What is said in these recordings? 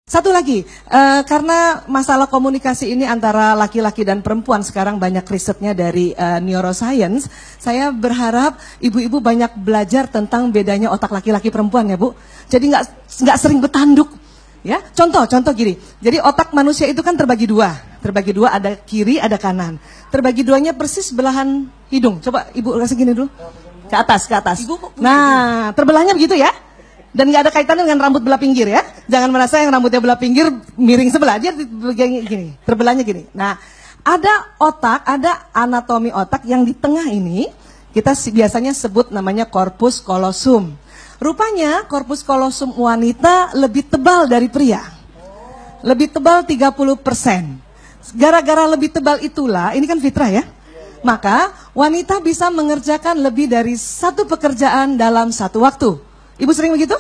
Satu lagi, karena masalah komunikasi ini antara laki-laki dan perempuan sekarang banyak risetnya dari neuroscience, saya berharap ibu-ibu banyak belajar tentang bedanya otak laki-laki perempuan ya Bu. Jadi nggak sering bertanduk, ya. Contoh gini. Jadi otak manusia itu kan terbagi dua ada kiri ada kanan. Terbagi duanya persis belahan hidung. Coba ibu kasih gini dulu, ke atas. Nah, terbelahnya begitu ya. Dan nggak ada kaitannya dengan rambut belah pinggir ya. Jangan merasa yang rambutnya belah pinggir miring sebelah, dia gini, terbelahnya gini. Nah, ada anatomi otak yang di tengah ini, kita biasanya sebut namanya corpus callosum. Rupanya corpus callosum wanita lebih tebal dari pria. Lebih tebal 30%. Gara-gara lebih tebal itulah, ini kan fitrah ya. Maka wanita bisa mengerjakan lebih dari satu pekerjaan dalam satu waktu. Ibu sering begitu?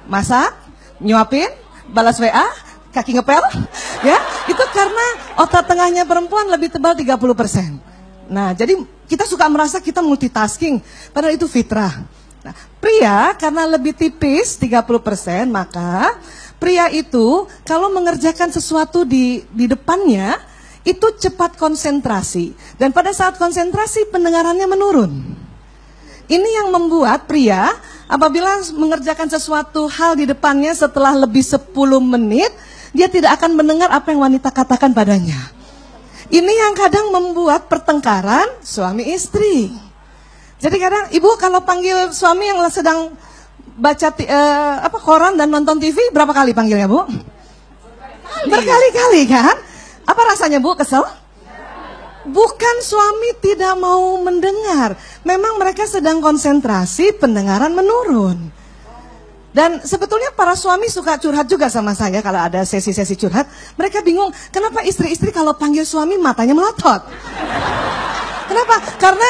Masak, nyuapin, balas WA, kaki ngepel, ya. Itu karena otak tengahnya perempuan lebih tebal 30%. Nah, jadi kita suka merasa kita multitasking, padahal itu fitrah. Nah, pria karena lebih tipis 30%, maka pria itu kalau mengerjakan sesuatu di depannya, itu cepat konsentrasi. Dan pada saat konsentrasi pendengarannya menurun. Ini yang membuat pria apabila mengerjakan sesuatu hal di depannya setelah lebih 10 menit, dia tidak akan mendengar apa yang wanita katakan padanya. Ini yang kadang membuat pertengkaran suami istri. Jadi kadang ibu kalau panggil suami yang sedang baca koran dan nonton TV, berapa kali panggilnya Bu? Berkali-kali kan? Apa rasanya Bu, kesel? Bukan suami tidak mau mendengar, memang mereka sedang konsentrasi, pendengaran menurun. Dan sebetulnya para suami suka curhat juga sama saya kalau ada sesi-sesi curhat. Mereka bingung, kenapa istri-istri kalau panggil suami matanya melotot? Kenapa? Karena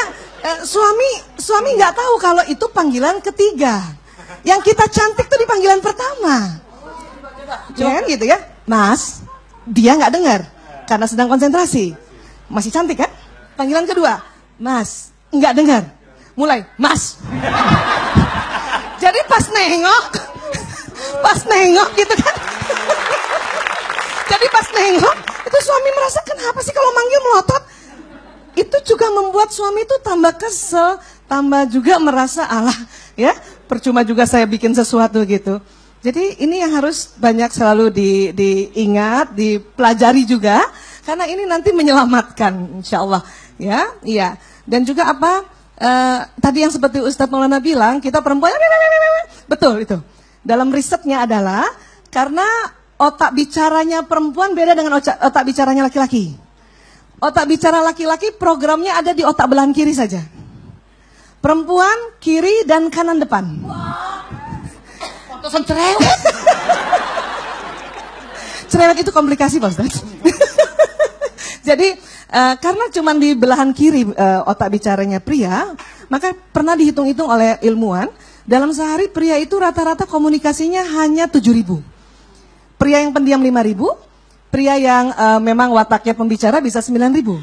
suami nggak tahu kalau itu panggilan ketiga. Yang kita cantik tuh di panggilan pertama. Jangan gitu ya, Mas, dia nggak dengar karena sedang konsentrasi. Masih cantik kan? Panggilan kedua, Mas, nggak dengar. Mulai, Mas. Jadi pas nengok gitu kan. Jadi pas nengok, itu suami merasa kenapa sih kalau manggil melotot? Itu juga membuat suami itu tambah kesel, tambah juga merasa alah ya, percuma juga saya bikin sesuatu gitu. Jadi ini yang harus banyak selalu diingat, dipelajari juga. Karena ini nanti menyelamatkan, insya Allah, ya, iya. Dan juga tadi yang seperti Ustadz Maulana bilang, kita perempuan, betul itu. Dalam risetnya adalah karena otak bicaranya perempuan beda dengan otak bicaranya laki-laki. Otak bicara laki-laki programnya ada di otak belahan kiri saja. Perempuan kiri dan kanan depan. Pantesan cerewet. Cerewet itu komplikasi Pak Ustadz. Jadi karena cuma di belahan kiri otak bicaranya pria, maka pernah dihitung-hitung oleh ilmuwan, dalam sehari pria itu rata-rata komunikasinya hanya 7.000. Pria yang pendiam 5.000, pria yang memang wataknya pembicara bisa 9.000.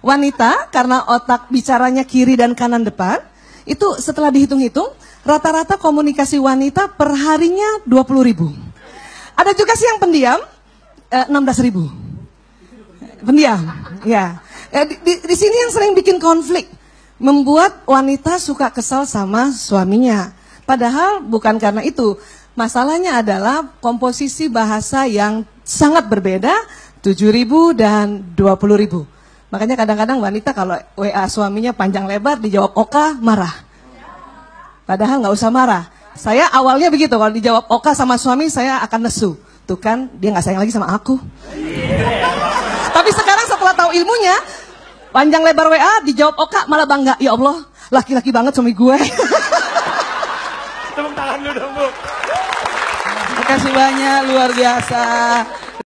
Wanita karena otak bicaranya kiri dan kanan depan, itu setelah dihitung-hitung, rata-rata komunikasi wanita per harinya 20.000. Ada juga sih yang pendiam 16.000. Pendiam, ya. Di sini yang sering bikin konflik, membuat wanita suka kesal sama suaminya. Padahal bukan karena itu. Masalahnya adalah komposisi bahasa yang sangat berbeda, 7.000 dan 20.000. Makanya kadang-kadang wanita kalau WA suaminya panjang lebar, dijawab oka, marah. Padahal nggak usah marah. Saya awalnya begitu, kalau dijawab oka sama suami, saya akan nesu. Tuh kan, dia nggak sayang lagi sama aku. Tapi sekarang setelah tahu ilmunya, panjang lebar WA, dijawab oka, malah bangga. Ya Allah, laki-laki banget suami gue. Tepuk tangan dulu dong Bu. Terima kasih banyak, luar biasa.